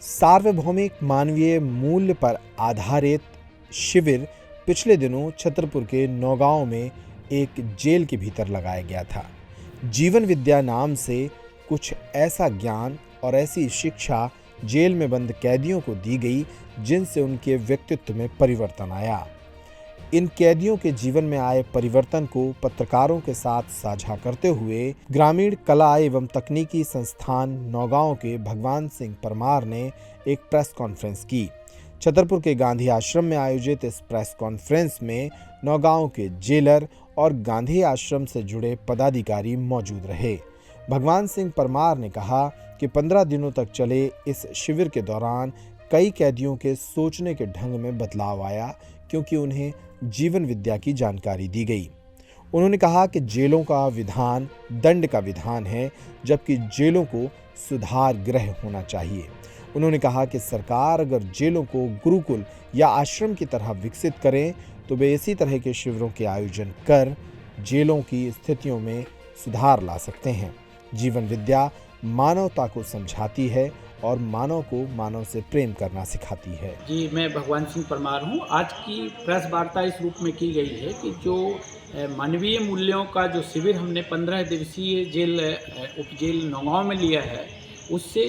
सार्वभौमिक मानवीय मूल्य पर आधारित शिविर पिछले दिनों छतरपुर के नौगांव में एक जेल के भीतर लगाया गया था। जीवन विद्या नाम से कुछ ऐसा ज्ञान और ऐसी शिक्षा जेल में बंद कैदियों को दी गई जिनसे उनके व्यक्तित्व में परिवर्तन आया। इन कैदियों के जीवन में आए परिवर्तन को पत्रकारों के साथ साझा करते हुए ग्रामीण कला एवं तकनीकी संस्थान नौगांव के भगवान सिंह परमार ने एक प्रेस कॉन्फ्रेंस की। छतरपुर के गांधी आश्रम में आयोजित इस प्रेस कॉन्फ्रेंस में नौगांव के जेलर और गांधी आश्रम से जुड़े पदाधिकारी मौजूद रहे। भगवान सिंह परमार ने कहा कि 15 दिनों तक चले इस शिविर के दौरान कई कैदियों के सोचने के ढंग में बदलाव आया, क्योंकि उन्हें जीवन विद्या की जानकारी दी गई। उन्होंने कहा कि जेलों का विधान दंड का विधान है, जबकि जेलों को सुधार गृह होना चाहिए। उन्होंने कहा कि सरकार अगर जेलों को गुरुकुल या आश्रम की तरह विकसित करें तो वे इसी तरह के शिविरों के आयोजन कर जेलों की स्थितियों में सुधार ला सकते हैं। जीवन विद्या मानवता को समझाती है और मानव को मानव से प्रेम करना सिखाती है। जी, मैं भगवान सिंह परमार हूँ। आज की प्रेस वार्ता इस रूप में की गई है कि जो मानवीय मूल्यों का जो शिविर हमने 15 दिवसीय उपजेल नौगांव में लिया है, उससे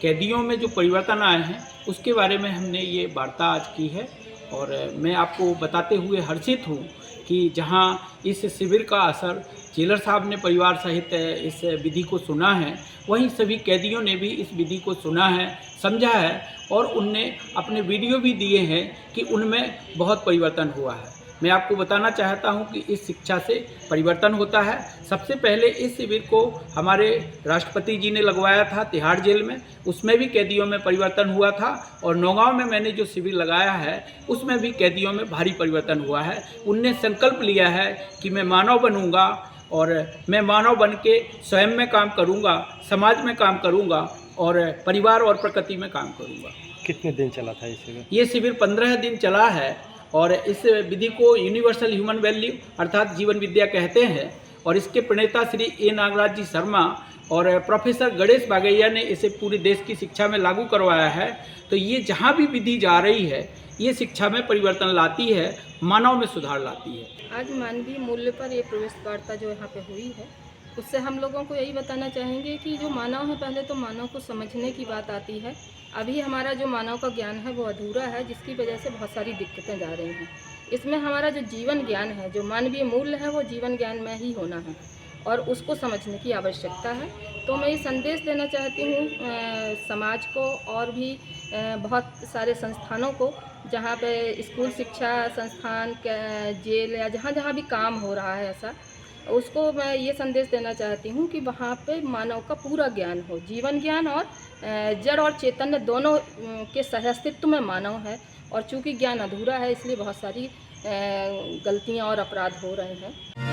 कैदियों में जो परिवर्तन आए हैं उसके बारे में हमने ये वार्ता आज की है। और मैं आपको बताते हुए हर्षित हूँ कि जहाँ इस शिविर का असर जेलर साहब ने परिवार सहित इस विधि को सुना है, वहीं सभी कैदियों ने भी इस विधि को सुना है, समझा है और उनने अपने वीडियो भी दिए हैं कि उनमें बहुत परिवर्तन हुआ है। मैं आपको बताना चाहता हूं कि इस शिक्षा से परिवर्तन होता है। सबसे पहले इस शिविर को हमारे राष्ट्रपति जी ने लगवाया था तिहाड़ जेल में, उसमें भी कैदियों में परिवर्तन हुआ था और नौगांव में मैंने जो शिविर लगाया है उसमें भी कैदियों में भारी परिवर्तन हुआ है। उनने संकल्प लिया है कि मैं मानव बनूंगा और मैं मानव बन के स्वयं में काम करूंगा, समाज में काम करूंगा और परिवार और प्रकृति में काम करूंगा। कितने दिन चला था ये शिविर? ये शिविर 15 दिन चला है और इस विधि को यूनिवर्सल ह्यूमन वैल्यू अर्थात जीवन विद्या कहते हैं और इसके प्रणेता श्री ए नागराज जी शर्मा और प्रोफेसर गणेश बागैया ने इसे पूरे देश की शिक्षा में लागू करवाया है। तो ये जहाँ भी विधि जा रही है ये शिक्षा में परिवर्तन लाती है, मानव में सुधार लाती है। आज मानवीय मूल्य पर ये प्रवेश वार्ता जो यहाँ पे हुई है, उससे हम लोगों को यही बताना चाहेंगे कि जो मानव है, पहले तो मानव को समझने की बात आती है। अभी हमारा जो मानव का ज्ञान है वो अधूरा है, जिसकी वजह से बहुत सारी दिक्कतें जा रही हैं। इसमें हमारा जो जीवन ज्ञान है, जो मानवीय मूल्य है, वो जीवन ज्ञान में ही होना है और उसको समझने की आवश्यकता है। तो मैं ये संदेश देना चाहती हूँ समाज को और भी बहुत सारे संस्थानों को, जहाँ पे स्कूल शिक्षा संस्थान, जेल या जहाँ जहाँ भी काम हो रहा है ऐसा, उसको मैं ये संदेश देना चाहती हूँ कि वहाँ पे मानव का पूरा ज्ञान हो, जीवन ज्ञान और जड़ और चैतन्य दोनों के सहअस्तित्व में मानव है। और चूँकि ज्ञान अधूरा है इसलिए बहुत सारी गलतियाँ और अपराध हो रहे हैं।